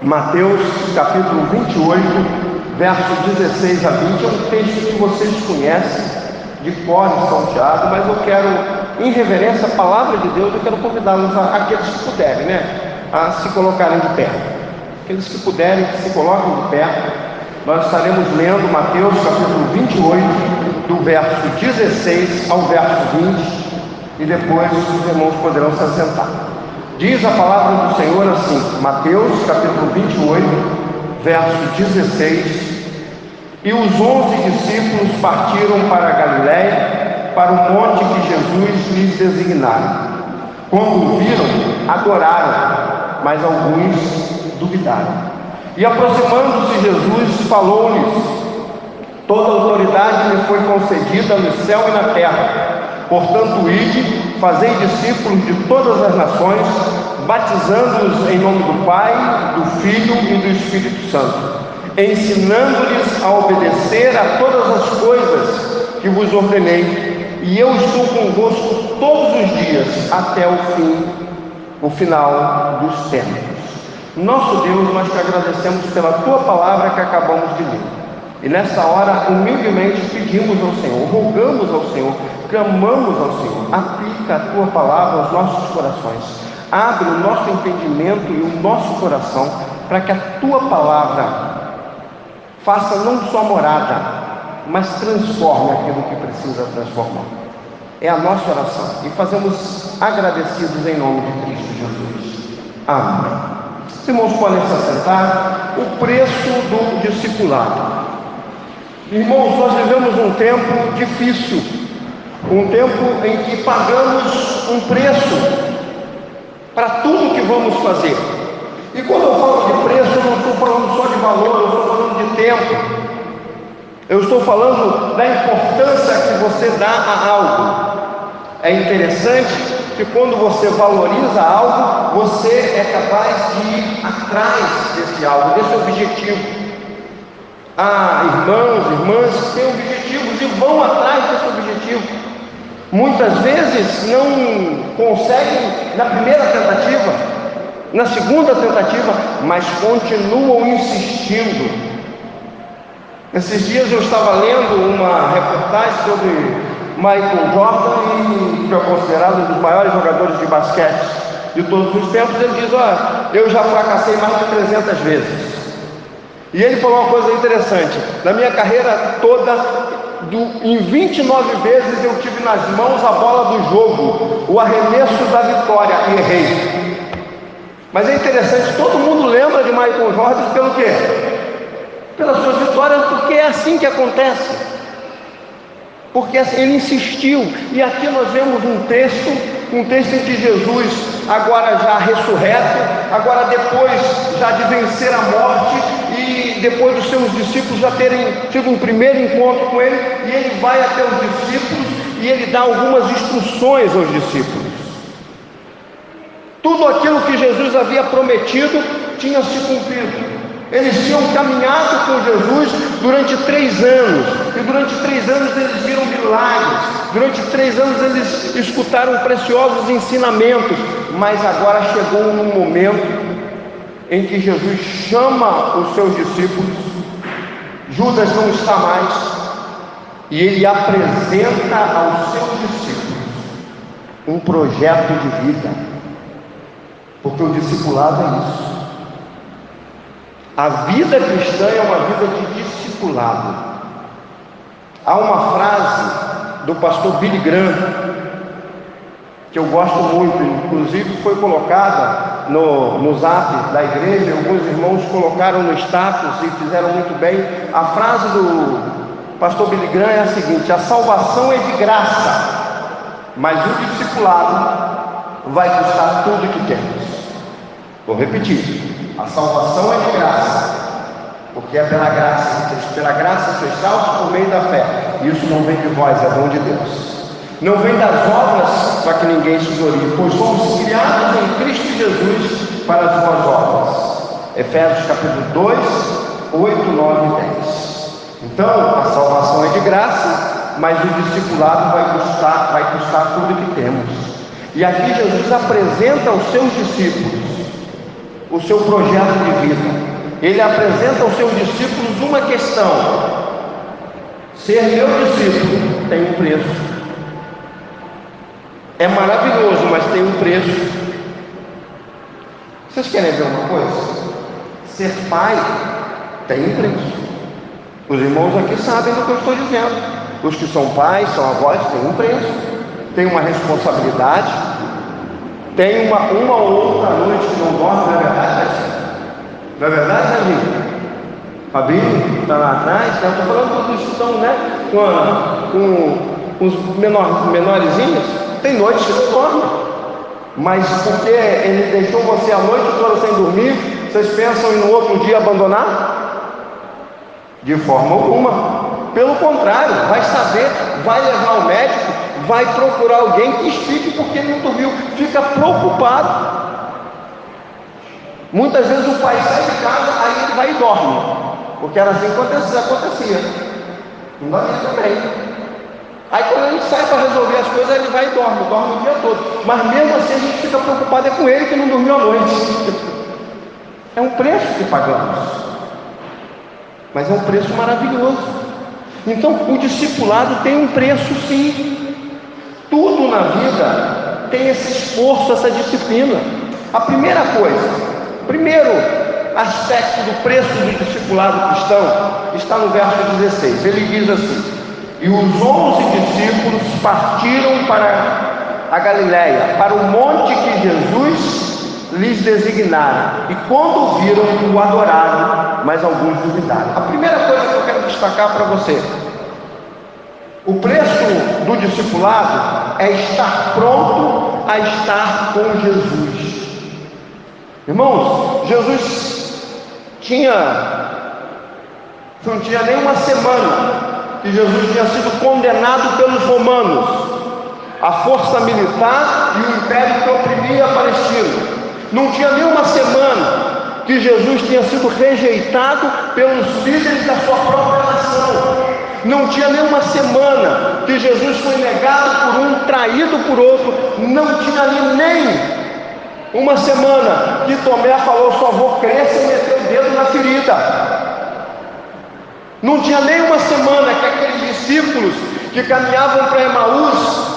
Mateus capítulo 28, versos 16 a 20, é um texto que vocês conhecem de cor e salteado, mas eu quero, em reverência à palavra de Deus, eu quero convidá-los, aqueles que puderem, a se colocarem de pé. Aqueles que puderem, que se coloquem de pé. Nós estaremos lendo Mateus capítulo 28, do verso 16 ao verso 20, e depois os irmãos poderão se assentar. Diz a palavra do Senhor assim, Mateus capítulo 28, verso 16: E os 11 discípulos partiram para a Galiléia, para o monte que Jesus lhes designara. Quando o viram, adoraram, mas alguns duvidaram. E aproximando-se Jesus, falou-lhes: Toda autoridade me foi concedida no céu e na terra. Portanto, ide, fazei discípulos de todas as nações, batizando-os em nome do Pai, do Filho e do Espírito Santo, ensinando-lhes a obedecer a todas as coisas que vos ordenei, e eu estou convosco todos os dias, até o final dos tempos. Nosso Deus, nós te agradecemos pela tua palavra que acabamos de ler. E nessa hora, humildemente pedimos ao Senhor, rogamos ao Senhor, clamamos ao Senhor: aplica a tua palavra aos nossos corações, abre o nosso entendimento e o nosso coração, para que a tua palavra faça não só morada, mas transforme aquilo que precisa transformar. É a nossa oração e fazemos agradecidos em nome de Cristo Jesus. Amém. Os irmãos podem se assentar. O preço do discipulado. Irmãos, nós vivemos um tempo difícil, um tempo em que pagamos um preço para tudo que vamos fazer. E quando eu falo de preço, eu não estou falando só de valor, eu estou falando de tempo. Eu estou falando da importância que você dá a algo. É interessante que quando você valoriza algo, você é capaz de ir atrás desse algo, desse objetivo. Há irmãos, irmãs que têm objetivos e vão atrás desse objetivo. Muitas vezes não conseguem na primeira tentativa, na segunda tentativa, mas continuam insistindo. Esses dias eu estava lendo uma reportagem sobre Michael Jordan, que é considerado um dos maiores jogadores de basquete de todos os tempos. Ele diz: olha, eu já fracassei mais de 300 vezes. E ele falou uma coisa interessante: na minha carreira toda, em 29 vezes eu tive nas mãos a bola do jogo, o arremesso da vitória, e errei. Mas é interessante, todo mundo lembra de Michael Jordan pelo quê? Pelas suas vitórias, porque é assim que acontece. Porque ele insistiu. E aqui nós vemos um texto em que Jesus, agora já ressurreto, agora depois já de vencer a morte, e depois dos seus discípulos já terem tido um primeiro encontro com ele, e ele vai até os discípulos e ele dá algumas instruções aos discípulos. Tudo aquilo que Jesus havia prometido tinha se cumprido. Eles tinham caminhado com Jesus durante 3 anos, e durante 3 anos eles viram milagres, durante 3 anos eles escutaram preciosos ensinamentos, mas agora chegou um momento em que Jesus chama os seus discípulos. Judas não está mais, e ele apresenta aos seus discípulos um projeto de vida, porque o discipulado é isso. A vida cristã é uma vida de discipulado. Há uma frase do pastor Billy Graham que eu gosto muito, inclusive foi colocada no zap da igreja. Alguns irmãos colocaram no status e fizeram muito bem. A frase do pastor Billy Graham é a seguinte: a salvação é de graça, mas o discipulado vai custar tudo que temos. Vou repetir: a salvação é de graça, porque é pela graça sois salvos por meio da fé. Isso não vem de vós, é dom de Deus. Não vem das obras, para que ninguém se glorie, pois somos criados em Cristo Jesus para as boas obras. Efésios capítulo 2, 8, 9 e 10. Então, a salvação é de graça, mas o discipulado vai custar tudo que temos. E aqui Jesus apresenta aos seus discípulos o seu projeto de vida. Ele apresenta aos seus discípulos uma questão: ser meu discípulo tem um preço. É maravilhoso, mas tem um preço. Vocês querem ver uma coisa? Ser pai tem um preço. Os irmãos aqui sabem do que eu estou dizendo. Os que são pais, são avós, têm um preço, tem uma responsabilidade, tem uma ou outra noite que não dorme, não é verdade? Não é verdade, Davi? Fabinho está lá atrás, eu estou falando dos que estão, né, com os menorzinhos. Tem noites que não dorme, mas porque ele deixou você a noite toda sem dormir, vocês pensam em no outro dia abandonar? De forma alguma. Pelo contrário, vai saber, vai levar ao médico, vai procurar alguém que explique porque ele não dormiu, fica preocupado. Muitas vezes o pai sai de casa, aí ele vai e dorme, porque era assim que acontecia. Não dormia também. Aí quando a gente sai para resolver as coisas, ele vai e dorme o dia todo. Mas mesmo assim a gente fica preocupado, é com ele que não dormiu à noite. É um preço que pagamos, mas é um preço maravilhoso. Então o discipulado tem um preço, sim. Tudo na vida tem esse esforço, essa disciplina. A primeira coisa, o primeiro aspecto do preço do discipulado cristão está no verso 16. Ele diz assim: e os 11 discípulos partiram para a Galiléia, para o monte que Jesus lhes designara, e quando o viram, o adoraram, mas alguns duvidaram. A primeira coisa que eu quero destacar para você: o preço do discipulado é estar pronto a estar com Jesus. Irmãos, Jesus não tinha nem uma semana que Jesus tinha sido condenado pelos romanos, a força militar e o império que oprimia a Palestina. Não tinha nem uma semana que Jesus tinha sido rejeitado pelos líderes da sua própria nação. Não tinha nem uma semana que Jesus foi negado por um, traído por outro. Não tinha ali nem uma semana que Tomé falou: só vou crer se meter o dedo na ferida. Não tinha nem uma semana que aqueles discípulos que caminhavam para Emaús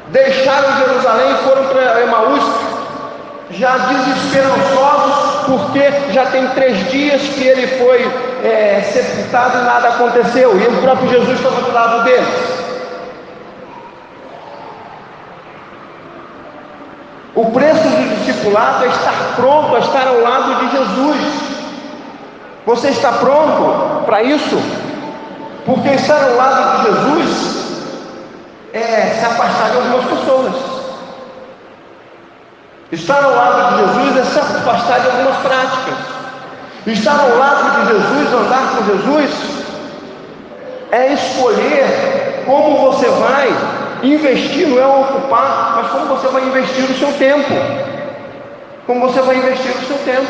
deixaram Jerusalém e foram para Emaús já desesperançosos, porque já tem 3 dias que ele foi sepultado e nada aconteceu, e o próprio Jesus estava do lado deles. O preço do discipulado é estar pronto a estar ao lado de Jesus. Você está pronto para isso? Porque estar ao lado de Jesus é se afastar de algumas pessoas. Estar ao lado de Jesus é se afastar de algumas práticas. Estar ao lado de Jesus, andar com Jesus, é escolher como você vai investir, não é ocupar, mas como você vai investir o seu tempo. Como você vai investir o seu tempo.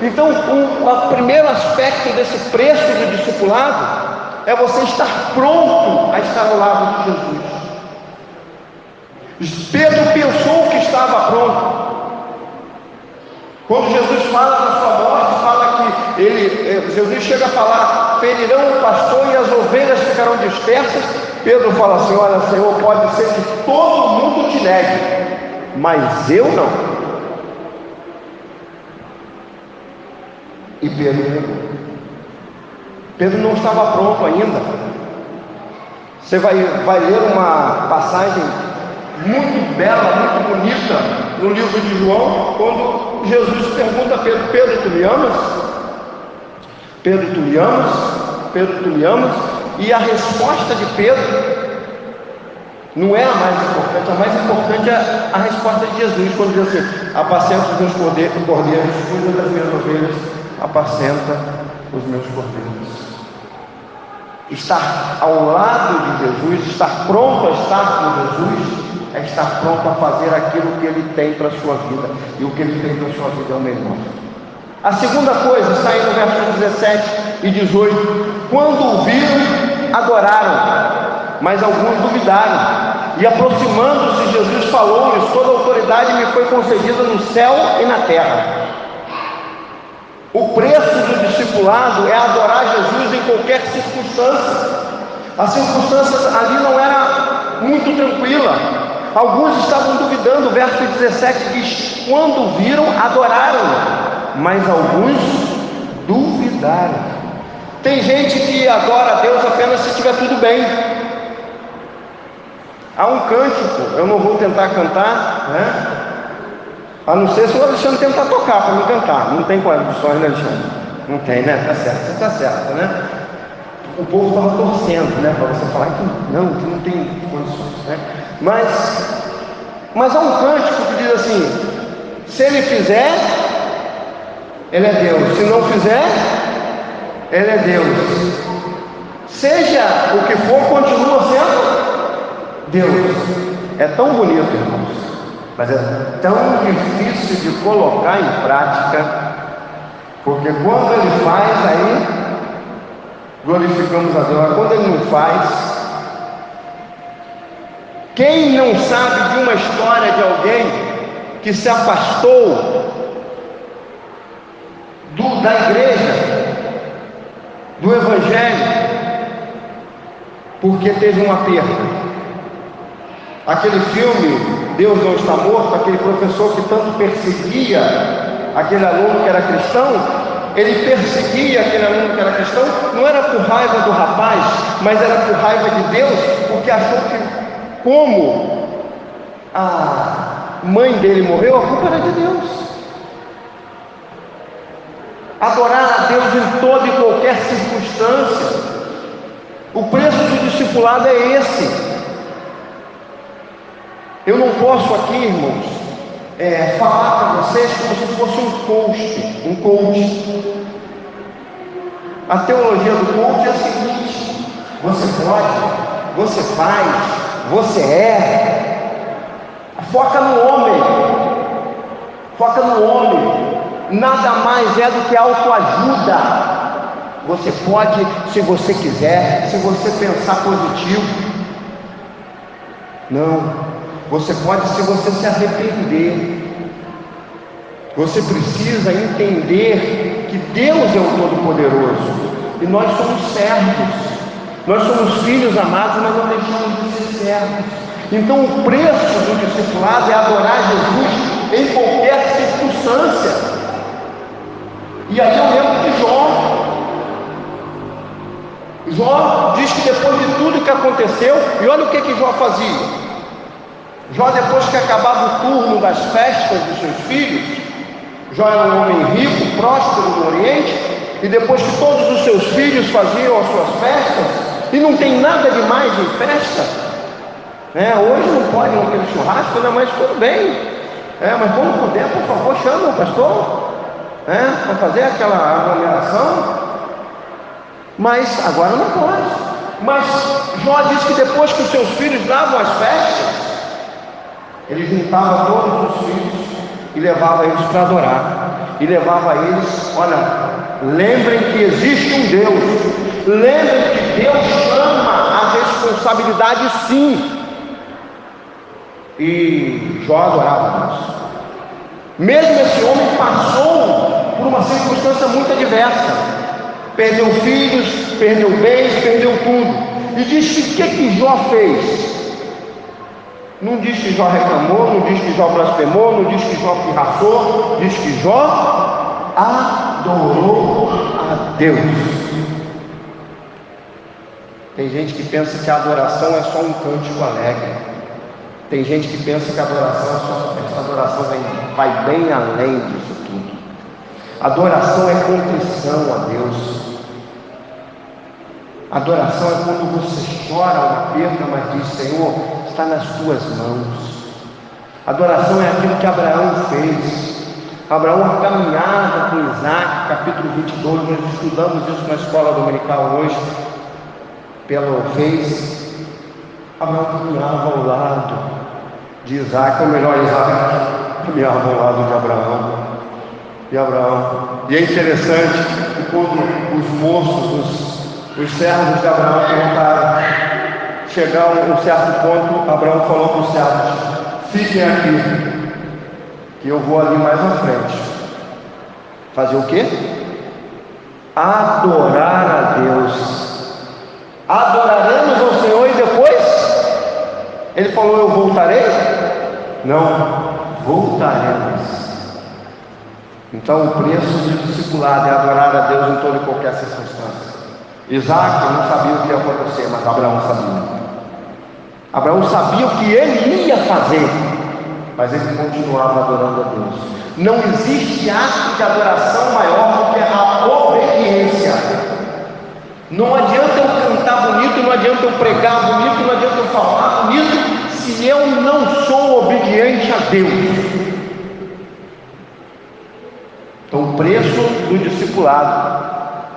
Então, o primeiro aspecto desse preço do discipulado é você estar pronto a estar ao lado de Jesus. Pedro pensou que estava pronto. Quando Jesus fala da sua morte, fala que Jesus chega a falar: ferirão o pastor e as ovelhas ficarão dispersas. Pedro fala assim: olha, Senhor, pode ser que todo mundo te negue, mas eu não. E Pedro negou. Pedro não estava pronto ainda. Você vai ler uma passagem muito bela, muito bonita no livro de João, quando Jesus pergunta a Pedro: Pedro, tu me amas? Pedro, tu me amas? Pedro, tu me amas? E a resposta de Pedro não é a mais importante é a resposta de Jesus, quando diz assim: apacenta os meus cordeiros, cuida das minhas ovelhas, apacenta os meus cordeiros. Estar ao lado de Jesus, estar pronto a estar com Jesus, é estar pronto a fazer aquilo que Ele tem para a sua vida, e o que Ele tem para a sua vida é o melhor. A segunda coisa está aí no verso 17 e 18: quando o viram, adoraram, mas alguns duvidaram. E aproximando-se, Jesus falou-lhes: toda autoridade me foi concedida no céu e na terra. O preço do discipulado é adorar Jesus em qualquer circunstância. A circunstância ali não era muito tranquila. Alguns estavam duvidando. O verso 17 diz: quando viram, adoraram, mas alguns duvidaram. Tem gente que adora a Deus apenas se estiver tudo bem. Há um cântico, eu não vou tentar cantar, né? A não ser se o Alexandre tentar tocar para me cantar. Não tem condições, né, Alexandre? Não tem, né? Tá certo, você tá certo, né? O povo estava torcendo, né? Para você falar que não tem condições, né? Mas há um cântico que diz assim: se ele fizer, ele é Deus. Se não fizer, ele é Deus. Seja o que for, continua sendo Deus. É tão bonito, irmãos, mas é tão difícil de colocar em prática, porque quando ele faz, aí glorificamos a Deus. Quando ele não faz, quem não sabe de uma história de alguém que se afastou da igreja, do evangelho, porque teve uma perda? Aquele filme Deus Não Está Morto, aquele professor que tanto perseguia aquele aluno que era cristão, ele perseguia aquele aluno que era cristão, não era por raiva do rapaz, mas era por raiva de Deus, porque achou que, como a mãe dele morreu, a culpa era de Deus. Adorar a Deus em toda e qualquer circunstância. O preço do discipulado é esse. Eu não posso aqui, irmãos, falar para vocês como se fosse um coach. A teologia do coach é a seguinte: você pode, você faz, você é. Foca no homem. Foca no homem. Nada mais é do que autoajuda. Você pode, se você quiser, se você pensar positivo. Não. Você pode se você se arrepender. Você precisa entender que Deus é o Todo-Poderoso e nós somos servos. Nós somos filhos amados, mas não deixamos de ser servos. Então o preço do discipulado é adorar Jesus em qualquer circunstância. E aí eu lembro de Jó. Jó diz que depois de tudo que aconteceu, e olha o que Jó fazia. Jó, depois que acabava o turno das festas dos seus filhos, Jó era um homem rico, próspero no Oriente, e depois que todos os seus filhos faziam as suas festas, e não tem nada de mais em festa, hoje não pode aquele churrasco, né? Mas tudo bem, mas quando puder, por favor, chama o pastor, para fazer aquela aglomeração, mas agora não pode. Mas Jó diz que depois que os seus filhos davam as festas, ele juntava todos os filhos e levava eles para adorar. E levava eles, olha, lembrem que existe um Deus. Lembrem que Deus chama a responsabilidade, sim. E Jó adorava Deus. Mesmo esse homem passou por uma circunstância muito adversa. Perdeu filhos, perdeu bens, perdeu tudo. E diz que Jó fez? Não diz que Jó reclamou, não diz que Jó blasfemou, não diz que Jó pirraçou, diz que Jó adorou a Deus. Tem gente que pensa que a adoração é só um cântico alegre. Tem gente que pensa que a adoração essa adoração vai bem além disso tudo. Adoração é contrição a Deus. Adoração é quando você chora uma perda, mas diz: Senhor, está nas tuas mãos. Adoração é aquilo que Abraão fez. Abraão, a caminhada com Isaac, capítulo 22, nós estudamos isso na escola dominical hoje, pelo Face. Abraão caminhava ao lado de Isaac, ou melhor, Isaac caminhava ao lado de Abraão. E é interessante que quando os moços, os servos de Abraão perguntaram: chegar a um certo ponto, Abraão falou para os servos: fiquem aqui, que eu vou ali mais à frente. Fazer o quê? Adorar a Deus. Adoraremos ao Senhor e depois ele falou: eu voltarei? Não, voltaremos. Então o preço do discipulado é adorar a Deus em toda e qualquer circunstância. Isaac não sabia o que ia acontecer, mas Abraão sabia. Abraão sabia o que ele ia fazer, mas ele continuava adorando a Deus. Não existe ato de adoração maior do que a obediência. Não adianta eu cantar bonito, não adianta eu pregar bonito, não adianta eu falar bonito, se eu não sou obediente a Deus. Então o preço do discipulado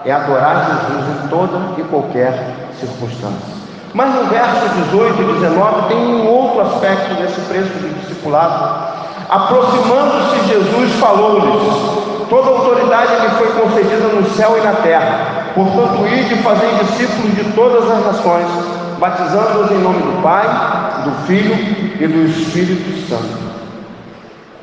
é adorar Jesus em toda e qualquer circunstância. Mas no verso 18 e 19 tem um outro aspecto desse preço do discipulado. Aproximando-se Jesus, falou-lhes: toda autoridade me foi concedida no céu e na terra. Portanto, ide e fazei discípulos de todas as nações, batizando-os em nome do Pai, do Filho e do Espírito Santo.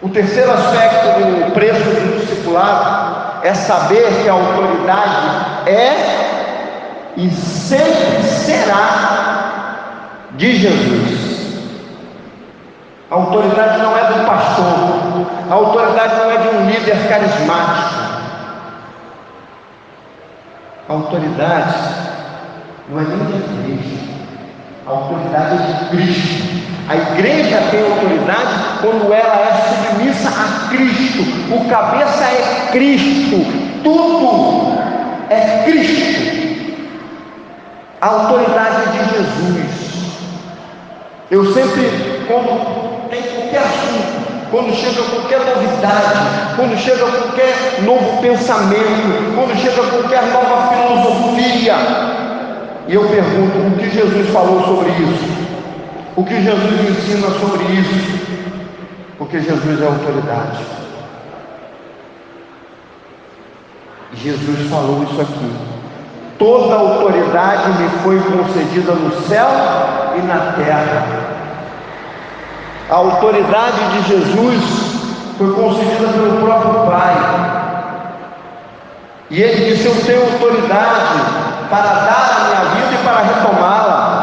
O terceiro aspecto do preço do discipulado é saber que a autoridade é e sempre será de Jesus. A autoridade não é do pastor, a autoridade não é de um líder carismático. A autoridade não é nem da igreja, a autoridade é de Cristo. A igreja tem autoridade quando ela é submissa a Cristo. O cabeça é Cristo, tudo é Cristo. A autoridade é de Jesus. Eu sempre, quando tem qualquer assunto, quando chega qualquer novidade, quando chega qualquer novo pensamento, quando chega qualquer nova filosofia, e eu pergunto: o que Jesus falou sobre isso? O que Jesus ensina sobre isso? Porque Jesus é autoridade. Jesus falou isso aqui: toda autoridade me foi concedida no céu e na terra. A autoridade de Jesus foi concedida pelo próprio Pai. E ele disse: eu tenho autoridade para dar a minha vida e para retomá-la.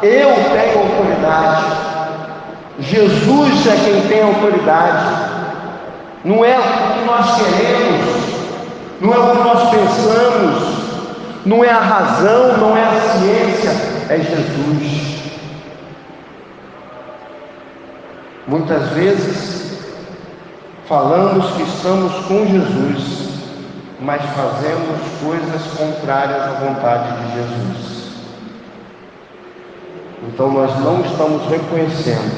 Eu tenho autoridade. Jesus é quem tem autoridade. Não é o que nós queremos, não é o que nós pensamos, não é a razão, não é a ciência, é Jesus. Muitas vezes falamos que estamos com Jesus, mas fazemos coisas contrárias à vontade de Jesus. Então nós não estamos reconhecendo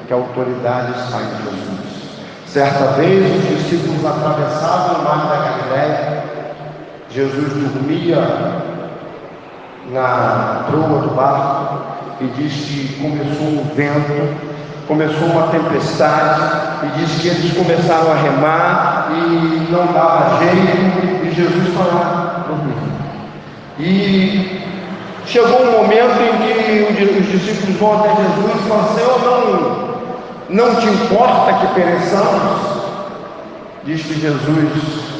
que a autoridade está em Jesus. Certa vez os discípulos atravessavam o mar da Galileia. Jesus dormia na proa do barco e diz que começou um vento, começou uma tempestade, e diz que eles começaram a remar e não dava jeito, e Jesus estava lá dormindo. E chegou um momento em que os discípulos vão até Jesus e falam: Senhor, não te importa que pereçamos? Diz que Jesus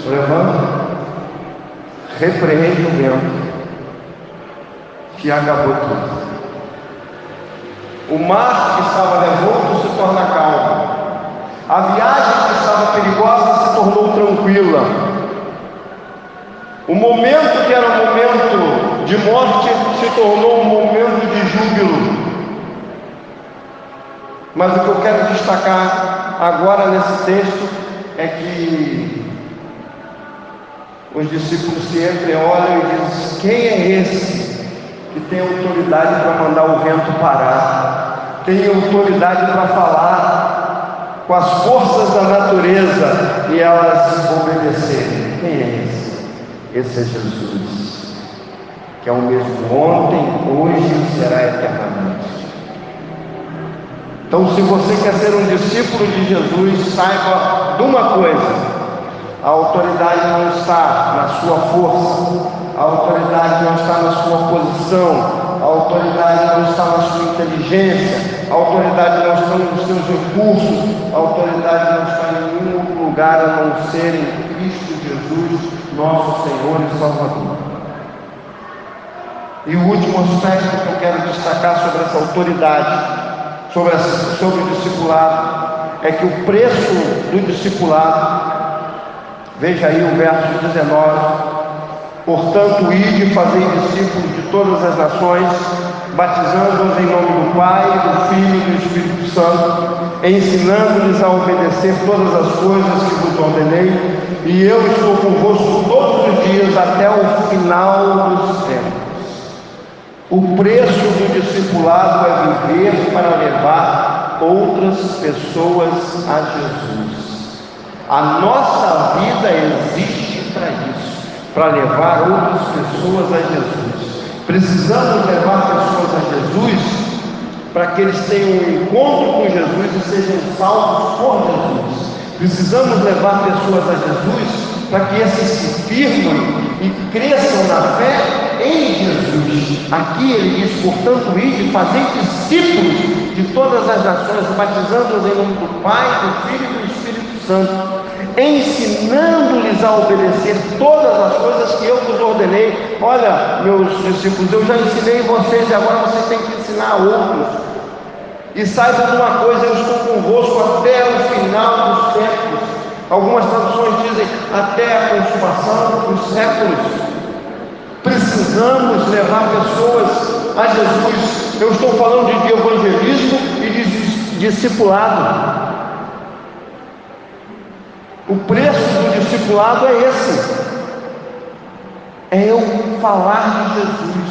levanta, repreende o vento, que acabou tudo. O mar que estava revolto se torna calmo. A viagem que estava perigosa se tornou tranquila. O momento que era um momento de morte se tornou um momento de júbilo. Mas o que eu quero destacar agora nesse texto é que os discípulos se entreolham e dizem: quem é esse que tem autoridade para mandar o vento parar? Tem autoridade para falar com as forças da natureza e elas obedecerem. Quem é esse? Esse é Jesus, que é o mesmo ontem, hoje e será eternamente. Então, se você quer ser um discípulo de Jesus, saiba de uma coisa: a autoridade não está na sua força, a autoridade não está na sua posição, a autoridade não está na sua inteligência, a autoridade não está nos seus recursos, a autoridade não está em nenhum outro lugar a não ser em Cristo Jesus, nosso Senhor e Salvador. E o último aspecto que eu quero destacar sobre essa autoridade, sobre o discipulado, é que o preço do discipulado, veja aí o verso 19, portanto, ide e fazei discípulos de todas as nações, batizando-os em nome do Pai, do Filho e do Espírito Santo, ensinando-lhes a obedecer todas as coisas que vos ordenei, e eu estou convosco todos os dias até o final dos tempos. O preço do discipulado é viver para levar outras pessoas a Jesus. A nossa vida existe para isso, para levar outras pessoas a Jesus. Precisamos levar pessoas a Jesus para que eles tenham um encontro com Jesus e sejam salvos por Jesus. Precisamos levar pessoas a Jesus para que esses se firmem e cresçam na fé em Jesus. Aqui ele diz, portanto, ide e fazei discípulos de todas as nações, batizando-os em nome do Pai, do Filho e do Espírito Santo, ensinando-lhes a obedecer todas as coisas que eu vos ordenei. Olha, meus discípulos, eu já ensinei vocês e agora vocês têm que ensinar a outros. E saibam de uma coisa, eu estou convosco até o final dos séculos. Algumas traduções dizem até a consumação dos séculos. Precisamos levar pessoas a Jesus. Eu estou falando de evangelismo e de discipulado. O preço do discipulado é esse, é eu falar de Jesus.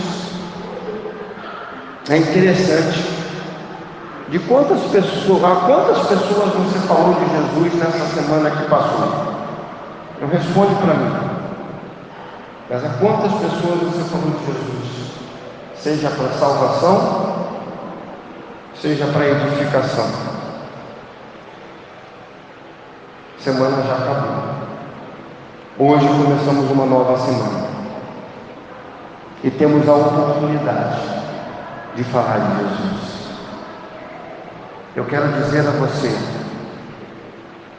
É interessante, a quantas pessoas você falou de Jesus nessa semana que passou? Eu respondo para mim, mas a quantas pessoas você falou de Jesus? Seja para salvação, seja para edificação. Semana já acabou. Hoje começamos uma nova semana. E temos a oportunidade de falar de Jesus. Eu quero dizer a você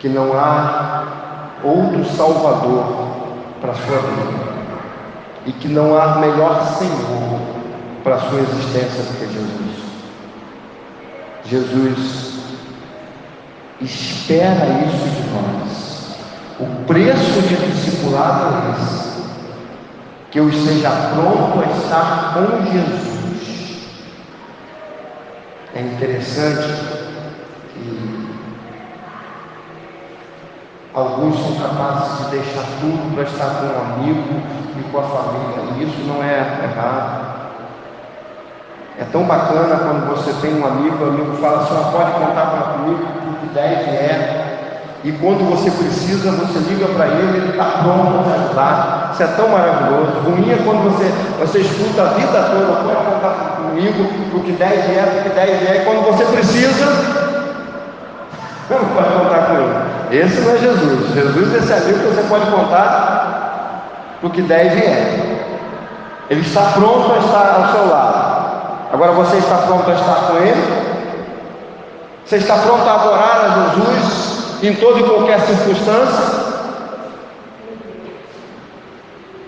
que não há outro Salvador para a sua vida. E que não há melhor Senhor para a sua existência do que Jesus. Jesus espera isso de nós. O preço de discipulado é esse, que eu esteja pronto a estar com Jesus. É interessante que alguns são capazes de deixar tudo para estar com um amigo e com a família, e isso não é errado. É tão bacana quando você tem um amigo, o amigo fala assim, pode contar comigo, porque 10 e quando você precisa, você liga para ele está pronto para ajudar. Isso é tão maravilhoso. Ruim é quando você escuta a vida toda, pode contar comigo, porque 10 e quando você precisa, não pode contar com ele. Esse não é Jesus. Jesus é esse amigo que você pode contar, porque 10 ele está pronto a estar ao seu lado. Agora você está pronto a estar com ele? Você está pronto a adorar a Jesus em toda e qualquer circunstância?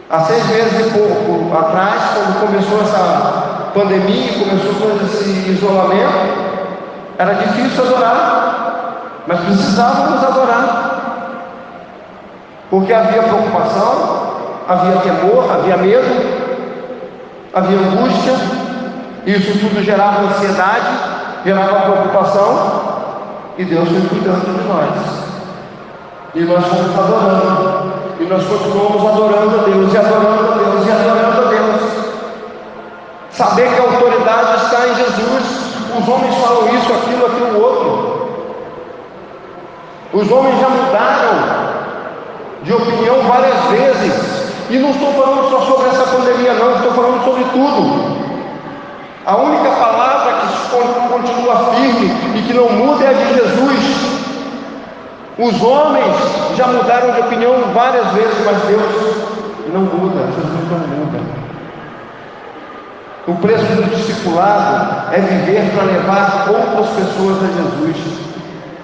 Há 6 meses e pouco atrás, quando começou essa pandemia, começou todo esse isolamento, era difícil adorar, mas precisávamos adorar, porque havia preocupação, havia temor, havia medo, havia angústia. Isso tudo gerava ansiedade, gerava preocupação, e Deus foi cuidando de nós. E nós fomos adorando, e nós continuamos adorando a Deus, e adorando a Deus, e adorando a Deus. Saber que a autoridade está em Jesus. Os homens falam isso, aquilo, outro. Os homens já mudaram de opinião várias vezes, e não estou falando só sobre essa pandemia não, estou falando sobre tudo. A única palavra que continua firme e que não muda é a de Jesus. Os homens já mudaram de opinião várias vezes, mas Deus não muda, Jesus não muda. O preço do discipulado é viver para levar outras pessoas a Jesus.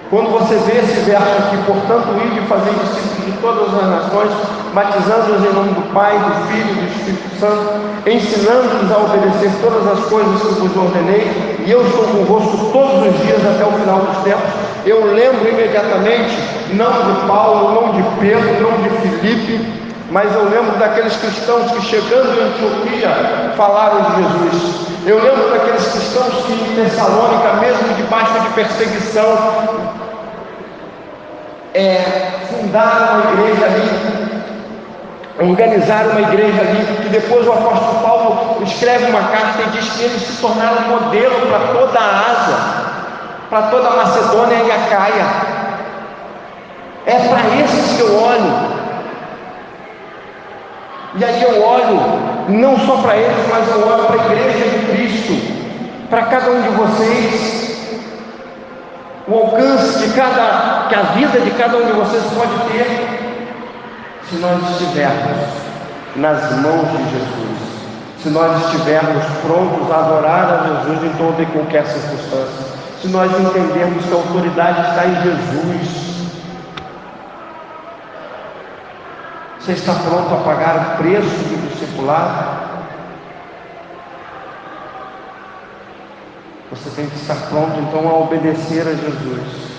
Quando você vê esse verso aqui, portanto, ide e fazer discípulos de todas as nações, batizando-os em nome do Pai, do Filho e do Espírito Santo, ensinando-os a obedecer todas as coisas que vos ordenei, e eu estou convosco todos os dias até o final dos tempos. Eu lembro imediatamente, não de Paulo, não de Pedro, não de Filipe, mas eu lembro daqueles cristãos que, chegando em Antioquia, falaram de Jesus. Eu lembro daqueles cristãos que em Tessalônica, mesmo debaixo de perseguição, fundaram uma igreja ali, organizaram uma igreja ali, que depois o apóstolo Paulo escreve uma carta e diz que eles se tornaram modelo para toda a Ásia, para toda a Macedônia e Acaia. É para esses que eu olho. E aí eu olho não só para eles, mas eu olho para a igreja de Cristo, para cada um de vocês. O alcance que a vida de cada um de vocês pode ter, se nós estivermos nas mãos de Jesus, se nós estivermos prontos a adorar a Jesus em toda e qualquer circunstância, se nós entendermos que a autoridade está em Jesus. Você está pronto a pagar o preço do discipulado? Você tem que estar pronto então a obedecer a Jesus.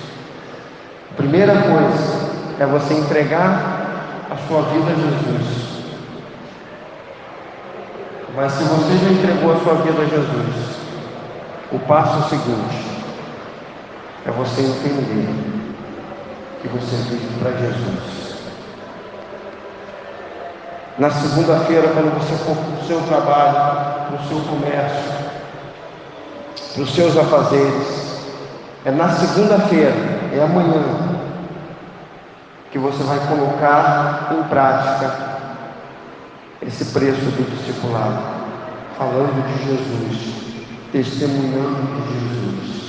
A primeira coisa é você entregar a sua vida a Jesus. Mas se você já entregou a sua vida a Jesus, o passo seguinte é você entender que você vive para Jesus. Na segunda-feira, quando você for para o seu trabalho, para o seu comércio, para os seus afazeres, é na segunda-feira, é amanhã, que você vai colocar em prática esse preço do discipulado, falando de Jesus, testemunhando de Jesus.